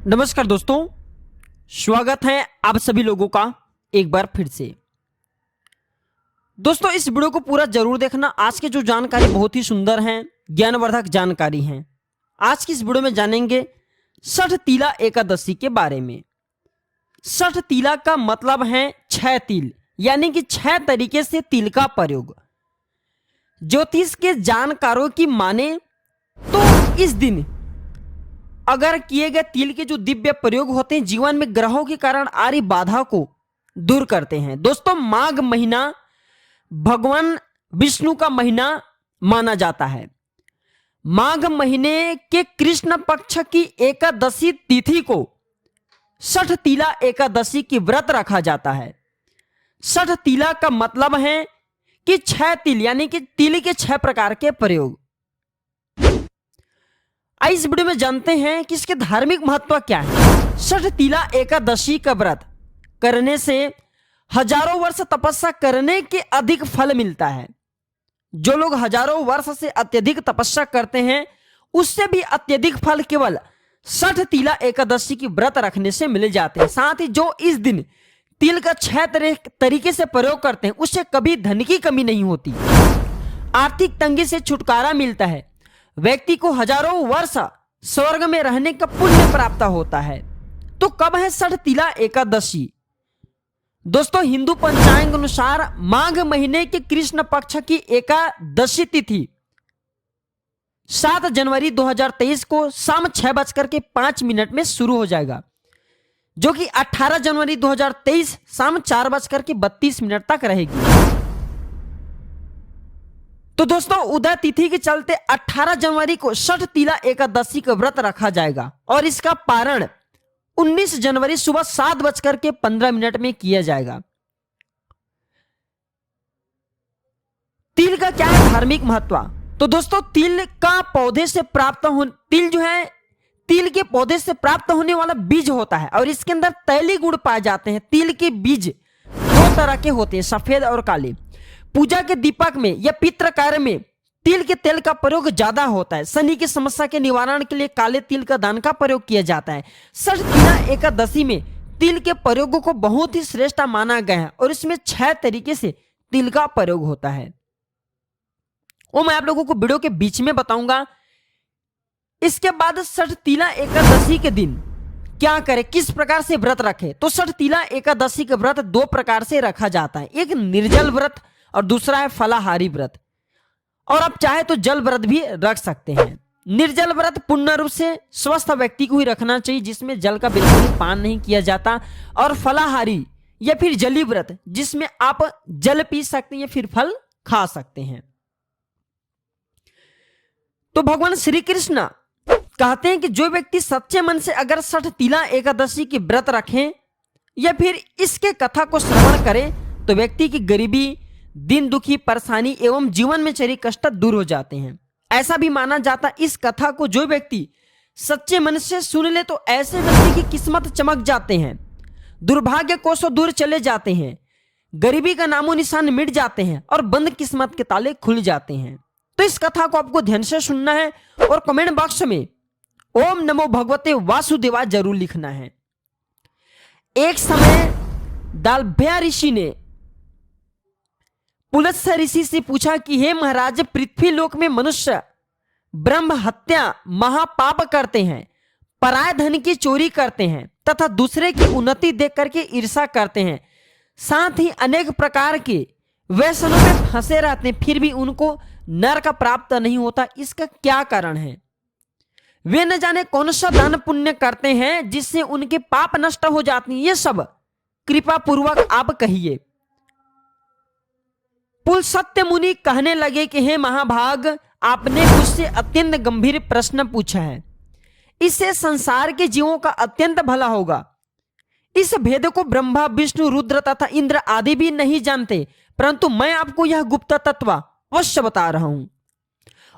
नमस्कार दोस्तों, स्वागत है आप सभी लोगों का एक बार फिर से। दोस्तों, इस वीडियो को पूरा जरूर देखना। आज की जो जानकारी बहुत ही सुंदर है, ज्ञानवर्धक जानकारी है। आज की इस वीडियो में जानेंगे षठ तिला एकादशी के बारे में। षठ तिला का मतलब है 6 तिल, यानी कि 6 तरीके से तिल का प्रयोग। ज्योतिष के जानकारों की माने तो इस दिन अगर किए गए तिल के जो दिव्य प्रयोग होते हैं, जीवन में ग्रहों के कारण आ रही बाधा को दूर करते हैं। दोस्तों, माघ महीना भगवान विष्णु का महीना माना जाता है। माघ महीने के कृष्ण पक्ष की एकादशी तिथि को षठ तिला एकादशी की व्रत रखा जाता है। षठ तिला का मतलब है कि 6 तिल, यानी कि तिल के 6 प्रकार के प्रयोग। आइए इस वीडियो में जानते हैं कि इसके धार्मिक महत्व क्या है। षठ तिला एकादशी का व्रत करने से हजारों वर्ष तपस्या करने के अधिक फल मिलता है। जो लोग हजारों वर्ष से अत्यधिक तपस्या करते हैं, उससे भी अत्यधिक फल केवल षठ तिला एकादशी की व्रत रखने से मिल जाते हैं। साथ ही जो इस दिन तिल का 6 तरीके से प्रयोग करते हैं, उससे कभी धन की कमी नहीं होती, आर्थिक तंगी से छुटकारा मिलता है, व्यक्ति को हजारों वर्ष स्वर्ग में रहने का पुण्य प्राप्त होता है। तो कब है षठ तिला एकादशी? दोस्तों, हिंदू पंचांग अनुसार माघ महीने के कृष्ण पक्ष की एकादशी तिथि 7 जनवरी 2023 को शाम 6:05 में शुरू हो जाएगा, जो कि 18 जनवरी 2023 शाम 4:32 तक रहेगी। तो दोस्तों, उदय तिथि के चलते 18 जनवरी को षठ तिला एकादशी का व्रत रखा जाएगा और इसका पारण 19 जनवरी सुबह 7:15 में किया जाएगा। तिल का क्या है धार्मिक महत्व? तो दोस्तों, तिल का पौधे से प्राप्त हो तिल जो है तिल के पौधे से प्राप्त होने वाला बीज होता है और इसके अंदर तैलीय गुण पाए जाते हैं। तिल के बीज 2 तरह के होते हैं, सफेद और काले। पूजा के दीपक में या पितृ कार्य में तिल के तेल का प्रयोग ज्यादा होता है। शनि की समस्या के निवारण के लिए काले तिल का दान का प्रयोग किया जाता है। षठ तिला एकादशी में तिल के प्रयोग को बहुत ही श्रेष्ठ माना गया है और इसमें 6 तरीके से तिल का प्रयोग होता है। वो मैं आप लोगों को वीडियो के बीच में बताऊंगा। इसके बाद षठ तिला एकादशी के दिन क्या करें, किस प्रकार से व्रत रखें? तो षठ तिला एकादशी का व्रत 2 प्रकार से रखा जाता है। एक निर्जल व्रत और दूसरा है फलाहारी व्रत, और आप चाहे तो जल व्रत भी रख सकते हैं। निर्जल व्रत पूर्ण रूप से स्वस्थ व्यक्ति को ही रखना चाहिए, जिसमें जल का बिल्कुल पान नहीं किया जाता। और फलाहारी या फिर जली व्रत, जिसमें आप जल पी सकते हैं या फिर फल खा सकते हैं। तो भगवान श्री कृष्ण कहते हैं कि जो व्यक्ति सच्चे मन से अगर षठ तिला एकादशी की व्रत रखें या फिर इसके कथा को श्रवण करें, तो व्यक्ति की गरीबी, दिन दुखी, परेशानी एवं जीवन में चरी कष्ट दूर हो जाते हैं। ऐसा भी माना जाता है इस कथा को जो व्यक्ति सच्चे मन से सुन ले, तो ऐसे व्यक्ति की किस्मत चमक जाते हैं, दुर्भाग्य कोसों दूर चले जाते हैं, गरीबी का नामो निशान मिट जाते हैं और बंद किस्मत के ताले खुल जाते हैं। तो इस कथा को आपको ध्यान से सुनना है और कमेंट बॉक्स में ओम नमो भगवते वासुदेवाय जरूर लिखना है। एक समय दालभ्या ऋषि ने पुलत्स्य ऋषि से पूछा कि हे महाराज, पृथ्वी लोक में मनुष्य ब्रह्म हत्या महापाप करते हैं, पराय धन की चोरी करते हैं तथा दूसरे की उन्नति देख करके ईर्ष्या करते हैं, साथ ही अनेक प्रकार के व्यसनों में फंसे रहते हैं, फिर भी उनको नरक प्राप्त नहीं होता। इसका क्या कारण है? वे न जाने कौन सा दान पुण्य करते हैं जिससे उनके पाप नष्ट हो जाते हैं। ये सब कृपा पूर्वक आप कहिए। पुलत्स्य मुनि कहने लगे कि हे महाभाग, आपने मुझसे अत्यंत गंभीर प्रश्न पूछा है, इससे संसार के जीवों का अत्यंत भला होगा। इस भेद को ब्रह्मा, विष्णु, रुद्र तथा इंद्र आदि भी नहीं जानते, परंतु मैं आपको यह गुप्त तत्व अवश्य बता रहा हूं।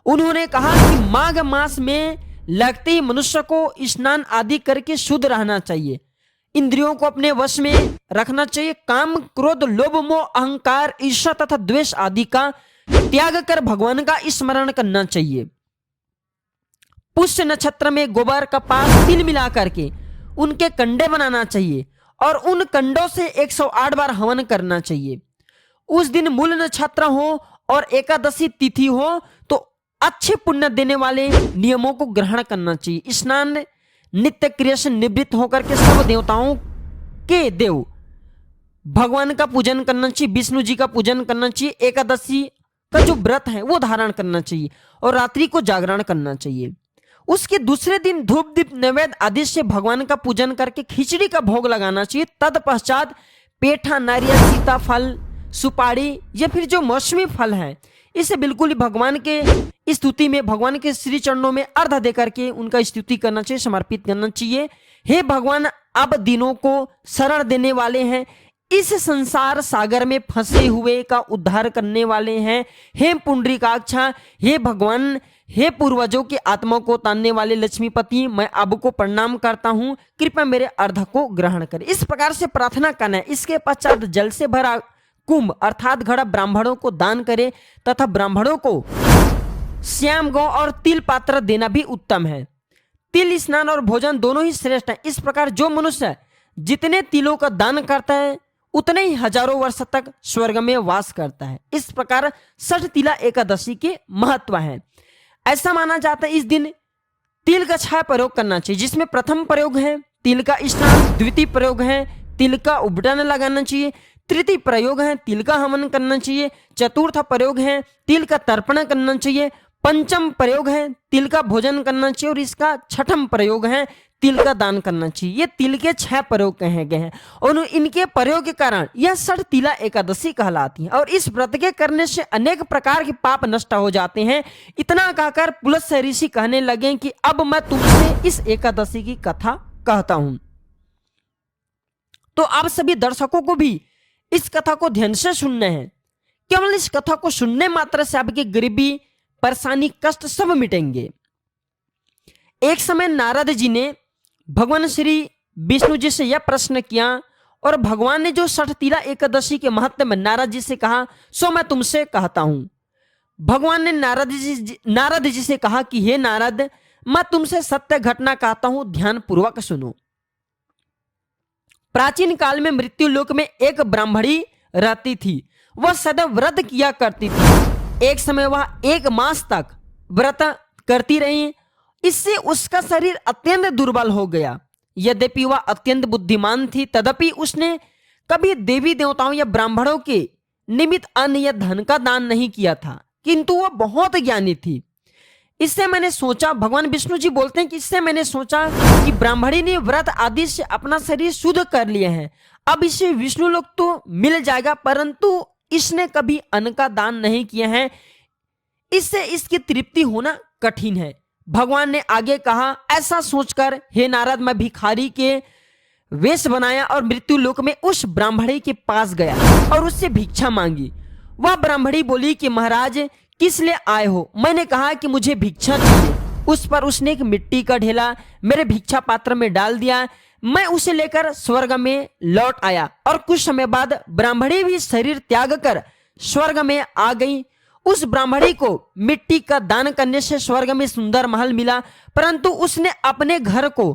उन्होंने कहा कि माघ मास में लगते ही मनुष्य को स्नान आदि करके शुद्ध रहना चाहिए, इंद्रियों को अपने वश में रखना चाहिए, काम, क्रोध, लोभ, मोह, अहंकार, ईर्ष्या तथा द्वेष आदि का त्याग कर भगवान का स्मरण करना चाहिए। पुष्य नक्षत्र में गोबर, कपास, तिल मिला करके उनके कंडे बनाना चाहिए और उन कंडों से 108 बार हवन करना चाहिए। उस दिन मूल नक्षत्र हो और एकादशी तिथि हो तो अच्छे पुण्य देने वाले नियमों को ग्रहण करना चाहिए। स्नान नित्य क्रिया से निवृत्त होकर के सब देवताओं के देव भगवान का पूजन करना चाहिए, विष्णु जी का पूजन करना चाहिए, एकादशी का जो व्रत है वो धारण करना चाहिए और रात्रि को जागरण करना चाहिए। उसके दूसरे दिन धूप दीप नैवेद्य आदि से भगवान का पूजन करके खिचड़ी का भोग लगाना चाहिए। तत्पश्चात पेठा, नारियल, सीताफल, सुपारी या फिर जो मौसमी फल है इसे बिल्कुल ही भगवान के स्तुति में, भगवान के श्री चरणों में अर्घ दे करके उनका स्तुति करना चाहिए, समर्पित करना चाहिए। हे भगवान, अब दिनों को शरण देने वाले हैं, इस संसार सागर में फंसे हुए का उद्धार करने वाले हैं। हे पुंडरीकाक्षा, हे भगवान, हे पूर्वजों की आत्मा को तानने वाले लक्ष्मीपति, मैं आपको प्रणाम करता हूँ, कृपया मेरे अर्घ को ग्रहण करें। इस प्रकार से प्रार्थना करना है। इसके पश्चात जल से भरा कुंभ अर्थात घड़ा ब्राह्मणों को दान करे तथा ब्राह्मणों को श्याम गौ और तिल पात्र देना भी उत्तम है। तिल स्नान और भोजन दोनों ही श्रेष्ठ है। इस प्रकार जो मनुष्य जितने तिलों का दान करता है उतने ही हजारों वर्ष तक स्वर्ग में वास करता है। इस प्रकार षठ तिला एकादशी के महत्व है। ऐसा माना जाता है इस दिन तिल का 6 प्रयोग करना चाहिए, जिसमें प्रथम प्रयोग है तिल का स्नान, द्वितीय प्रयोग है तिल का उबटन लगाना चाहिए, तृतीय प्रयोग है तिल का हवन करना चाहिए, चतुर्थ प्रयोग है तिल का तर्पण करना चाहिए, पंचम प्रयोग है तिल का भोजन करना चाहिए और इसका छठम प्रयोग है तिल का दान करना चाहिए। ये तिल के 6 प्रयोग कहे गए हैं और इनके प्रयोग के कारण यह षठ तिला एकादशी कहलाती है और इस व्रत के करने से अनेक प्रकार के पाप नष्ट हो जाते हैं। इतना कहकर पुलत्स्य ऋषि कहने लगे कि अब मैं तुमसे इस एकादशी की कथा कहता हूं। तो आप सभी दर्शकों को भी इस कथा को ध्यान से सुनना है। केवल इस कथा को सुनने मात्र से आपकी गरीबी, परेशानी, कष्ट सब मिटेंगे। एक समय नारद जी ने भगवान श्री विष्णु जी से यह प्रश्न किया और भगवान ने जो षठ तिला एकादशी के महत्व में नारद जी से कहा सो मैं तुमसे कहता हूं। भगवान ने नारद जी से कहा कि हे नारद, मैं तुमसे सत्य घटना कहता हूं, ध्यान पूर्वक सुनो। प्राचीन काल में मृत्यु लोक में एक ब्राह्मणी रहती थी। वह सदैव व्रत किया करती थी। एक समय वह 1 मास तक व्रत करती रही। इससे उसका शरीर अत्यंत दुर्बल हो गया। यद्यपि वह अत्यंत बुद्धिमान थी तदपि उसने कभी देवी देवताओं या ब्राह्मणों के निमित्त अन्न या धन का दान नहीं किया था, किंतु वह बहुत ज्ञानी थी। इससे मैंने सोचा, भगवान विष्णु जी बोलते हैं कि इससे मैंने सोचा कि ब्राह्मणी ने व्रत आदि से अपना शरीर शुद्ध कर लिया है, अब इसे विष्णु लोक तो मिल जाएगा, परंतु इसने कभी अन्न का दान नहीं किया है, इससे इसकी तृप्ति होना कठिन है। भगवान ने आगे कहा, ऐसा सोचकर हे नारद, मैं भिखारी के वेश बनाया और मृत्यु लोक में उस ब्राह्मणी के पास गया और उससे भिक्षा मांगी। वह ब्राह्मणी बोली कि महाराज, किस लिए आए हो? मैंने कहा कि मुझे भिक्षा चाहिए। उस पर उसने एक मिट्टी का ढेला मेरे भिक्षा पात्र में डाल दिया। मैं उसे लेकर स्वर्ग में लौट आया और कुछ समय बाद ब्राह्मणी भी शरीर त्याग कर स्वर्ग में आ गई। उस ब्राह्मणी को मिट्टी का दान करने से स्वर्ग में सुंदर महल मिला, परंतु उसने अपने घर को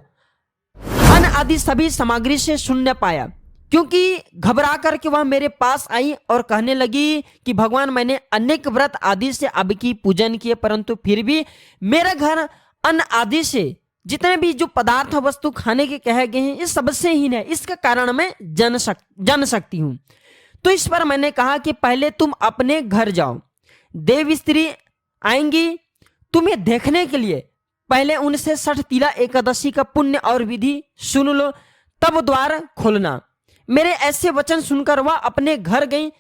अन्न आदि सभी सामग्री से शून्य पाया, क्योंकि घबरा करके वह मेरे पास आई और कहने लगी कि भगवान, मैंने अनेक व्रत आदि से आपकी पूजन किए, परंतु फिर भी मेरा घर अन्न आदि से जितने भी जो पदार्थ वस्तु खाने के कहे गए हैं ये सबसे हीन है, इसका कारण मैं जान सकती हूँ। तो इस पर मैंने कहा कि पहले तुम अपने घर जाओ, देव स्त्री आएंगी तुम्हें देखने के लिए, पहले उनसे षठ तिला एकादशी का पुण्य और विधि सुन लो, तब द्वार खोलना। मेरे ऐसे वचन सुनकर वह अपने घर गई।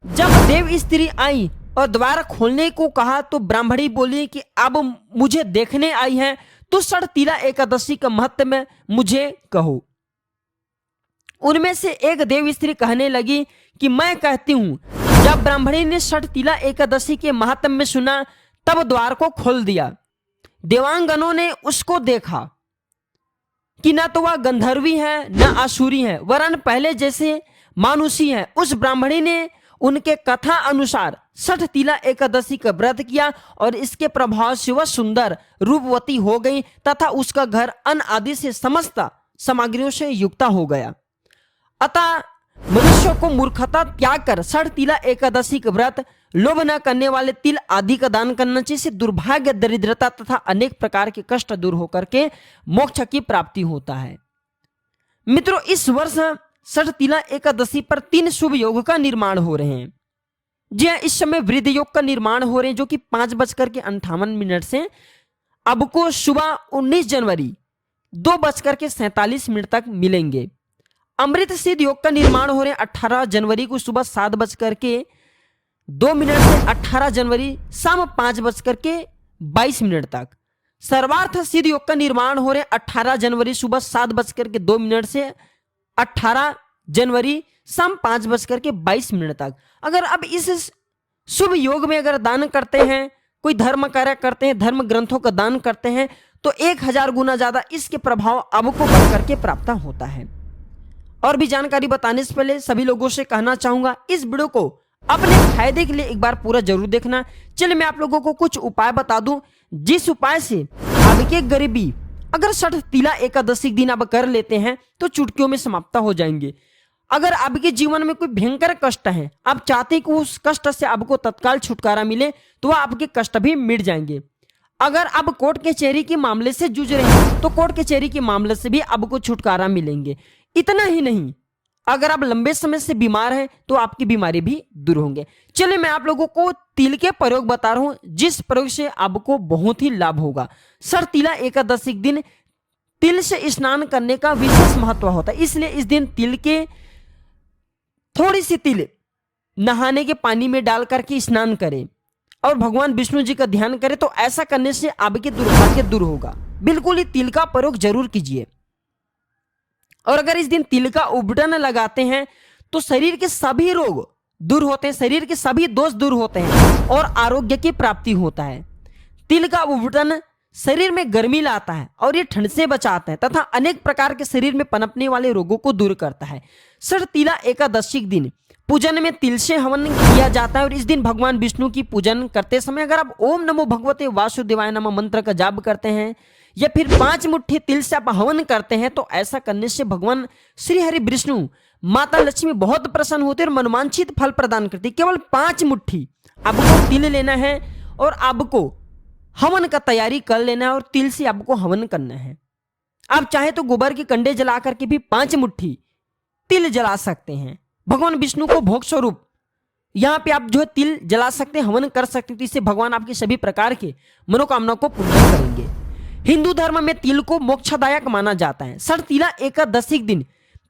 जब देव स्त्री आई और द्वार खोलने को कहा तो ब्राह्मणी बोली कि अब मुझे देखने आई है तो षठ तिला एकादशी का महत्व में मुझे कहो। उनमें से एक देव स्त्री कहने लगी कि मैं कहती हूं। जब ब्राह्मणी ने षठ तिला एकादशी के महत्व में सुना तब द्वार को खोल दिया। देवांगनों ने उसको देखा कि न तो वह गंधर्वी है न आसुरी है, वरन पहले जैसे मानुषी है। उस ब्राह्मणी ने उनके कथा अनुसार षठ तिला एकादशी का व्रत किया और इसके प्रभाव से वह सुंदर रूपवती हो गई तथा उसका घर अन्न आदि से समस्त सामग्रियों से युक्त हो गया। अतः मनुष्य को मूर्खता त्याग कर षठ तिला एकादशी का व्रत, लोभ न करने वाले तिल आदि का दान करना चाहिए। इससे दुर्भाग्य, दरिद्रता तथा अनेक प्रकार के कष्ट दूर होकर के मोक्ष की प्राप्ति होता है। मित्रों, इस वर्ष षठ तिला एकादशी पर 3 शुभ योग का निर्माण हो रहे हैं। जी हाँ, इस समय वृद्ध योग का निर्माण हो रहे हैं, जो कि 5:58 से आपको सुबह 19 जनवरी 2:47 तक मिलेंगे। अमृत सिद्ध योग का निर्माण हो रहे हैं 18 जनवरी को सुबह 7:02 से 18 जनवरी शाम 5:22 तक। सर्वार्थ सिद्ध योग का निर्माण हो रहे हैं 18 जनवरी सुबह 7:02 से 18 जनवरी शाम 5:22 तक। अगर अब इस शुभ योग में अगर दान करते हैं, कोई धर्म कार्य करते हैं, धर्म ग्रंथों का दान करते हैं, तो 1000 गुना ज्यादा इसके प्रभाव आपको बढ़ करके प्राप्त होता है। और भी जानकारी बताने से पहले सभी लोगों से कहना चाहूंगा, इस वीडियो को अपने फायदे के लिए एक बार पूरा जरूर देखना। चलिए मैं आप लोगों को कुछ उपाय बता दूं, जिस उपाय से आपके गरीबी अगर षठ तिला एकादशी दिन आप कर लेते हैं तो चुटकियों में समाप्त हो जाएंगे। अगर आपके जीवन में कोई भयंकर कष्ट है, आप चाहते हैं कि उस कष्ट से आपको तत्काल छुटकारा मिले, तो वह आपके कष्ट भी मिट जाएंगे। अगर आप कोर्ट कचहरी के मामले से जूझ रहे हैं तो कोर्ट कचहरी के मामले से भी आपको छुटकारा मिलेंगे। इतना ही नहीं, अगर आप लंबे समय से बीमार हैं तो आपकी बीमारी भी दूर होंगे। चलिए मैं आप लोगों को तिल के प्रयोग बता रहा हूं, जिस प्रयोग से आपको बहुत ही लाभ होगा। षठ तिला एकादशी के दिन तिल से स्नान करने का विशेष महत्व होता है, इसलिए इस दिन तिल के थोड़ी सी तिल नहाने के पानी में डाल करके स्नान करें और भगवान विष्णु जी का ध्यान करें, तो ऐसा करने से आपके दुर्भाग्य दूर होगा। बिल्कुल ही तिल का प्रयोग जरूर कीजिए। और अगर इस दिन तिल का उबटन लगाते हैं तो शरीर के सभी रोग दूर होते हैं, शरीर के सभी दोष दूर होते हैं और आरोग्य की प्राप्ति होता है। तिल का उबटन शरीर में गर्मी लाता है और ये ठंड से बचाता है तथा अनेक प्रकार के शरीर में पनपने वाले रोगों को दूर करता है। षठ तिला एकादशी के दिन पूजन में तिल से हवन किया जाता है और इस दिन भगवान विष्णु की पूजन करते समय अगर आप ओम नमो भगवते वासुदेवाय नमः मंत्र का जाप करते हैं या फिर 5 मुट्ठी तिल से आप हवन करते हैं, तो ऐसा करने से भगवान श्री हरि विष्णु माता लक्ष्मी बहुत प्रसन्न होते हैं और मनवांछित फल प्रदान करती है। केवल 5 मुट्ठी आपको तिल लेना है और आपको हवन का तैयारी कर लेना है और तिल से आपको हवन करना है। आप चाहे तो गोबर के कंडे जला करके भी 5 मुट्ठी तिल जला सकते हैं। भगवान विष्णु को भोग स्वरूप यहाँ पे आप जो है तिल जला सकते हैं, हवन कर सकते हैं, तो इससे भगवान आपकी सभी प्रकार के मनोकामना को पूर्ण करेंगे। हिंदू धर्म में तिल को मोक्षदायक माना जाता है। षठ तिला एकादशी के दिन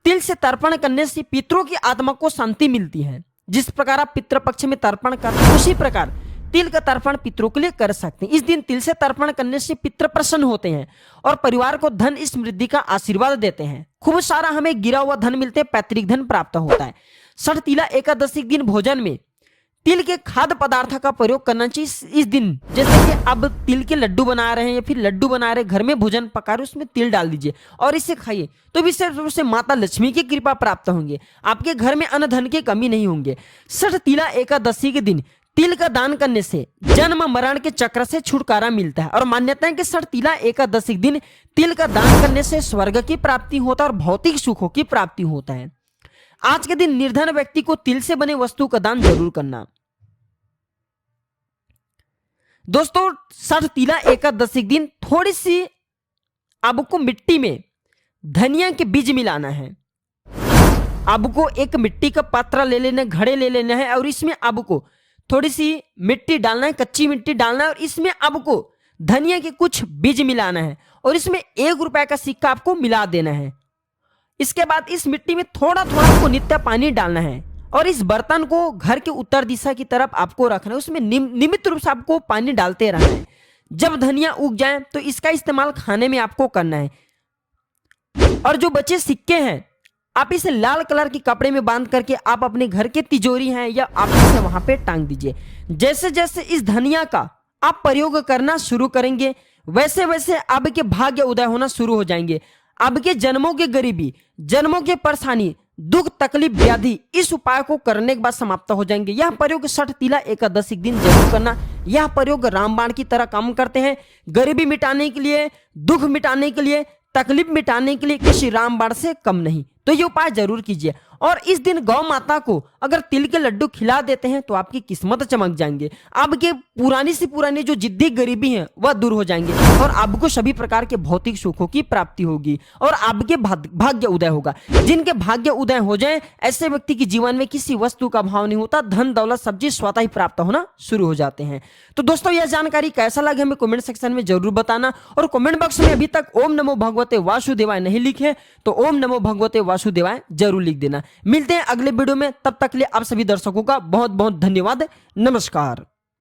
तिल से तर्पण करने से पितरों की आत्मा को शांति मिलती है। जिस प्रकार आप पितृपक्ष में तर्पण करते हैं, उसी प्रकार तिल का तर्पण पितरों के लिए कर सकते हैं। इस दिन तिल से तर्पण करने से पितृ प्रसन्न होते हैं और परिवार को धन समृद्धि का आशीर्वाद देते हैं। खूब सारा हमें गिरा हुआ धन मिलते हैं, पैतृक धन प्राप्त होता है। षठ तिला एकादशी के दिन भोजन में तिल के खाद्य पदार्थ का प्रयोग करना चाहिए। इस दिन जैसे कि अब तिल के लड्डू बना रहे हैं या फिर लड्डू बना रहे हैं, घर में भोजन पका रहे, उसमें तिल डाल दीजिए और इसे खाइए, तो विशेष रूप से माता लक्ष्मी की कृपा प्राप्त होंगे। आपके घर में अन्न धन की कमी नहीं होंगे। षठ तिला एकादशी के दिन तिल का दान करने से जन्म मरण के चक्र से छुटकारा मिलता है और मान्यता है कि षठ तिला एकादशी के दिन तिल का दान करने से स्वर्ग की प्राप्ति होता है और भौतिक सुखों की प्राप्ति होता है। आज के दिन निर्धन व्यक्ति को तिल से बने वस्तु का दान जरूर करना। दोस्तों, षठ तिला एकादशी के दिन थोड़ी सी आपको मिट्टी में धनिया के बीज मिलाना है। आपको एक मिट्टी का पात्र ले लेना, घड़े ले लेना है और इसमें आपको थोड़ी सी मिट्टी डालना है, कच्ची मिट्टी डालना है और इसमें आपको धनिया के कुछ बीज मिलाना है और इसमें 1 रुपए का सिक्का आपको मिला देना है। इसके बाद इस मिट्टी में थोड़ा थोड़ा आपको नित्य पानी डालना है और इस बर्तन को घर के उत्तर दिशा की तरफ आपको रखना है। उसमें नियमित रूप से आपको पानी डालते रहना है। जब धनिया उग जाए तो इसका इस्तेमाल खाने में आपको करना है। और जो बचे सिक्के हैं, आप इसे लाल कलर के कपड़े में बांध करके आप अपने घर के तिजोरी हैं या आप इसे वहां पे टांग दीजिए। जैसे जैसे इस धनिया का आप प्रयोग करना शुरू करेंगे, वैसे वैसे आपके भाग्य उदय होना शुरू हो जाएंगे। आपके जन्मों की गरीबी, जन्मों की परेशानी, दुख, तकलीफ, व्याधि इस उपाय को करने के बाद समाप्त हो जाएंगे। यह प्रयोग षठ तिला एकादशी के दिन जरूर करना। यह प्रयोग रामबाण की तरह काम करते हैं। गरीबी मिटाने के लिए, दुख मिटाने के लिए, तकलीफ मिटाने के लिए किसी रामबाण से कम नहीं। तो ये उपाय जरूर कीजिए। और इस दिन गौ माता को अगर तिल के लड्डू खिला देते हैं तो आपकी किस्मत चमक जाएंगे, आपके पुरानी से पुरानी जो जिद्दी गरीबी है वह दूर हो जाएंगे और आपको सभी प्रकार के भौतिक सुखों की प्राप्ति होगी और आपके भाग्य उदय होगा। जिनके भाग्य उदय हो जाए ऐसे व्यक्ति के जीवन में किसी वस्तु का भाव नहीं होता, धन दौलत सब चीज स्वतः ही प्राप्त होना शुरू हो जाते हैं। तो दोस्तों यह जानकारी कैसा लगे हमें कमेंट सेक्शन में जरूर बताना और कमेंट बॉक्स में अभी तक ओम नमो भगवते वासुदेवाय नहीं लिखे तो ओम नमो भगवते वासुदेवाय जरूर लिख देना। मिलते हैं अगले वीडियो में, तब तक के लिए आप सभी दर्शकों का बहुत बहुत धन्यवाद। नमस्कार।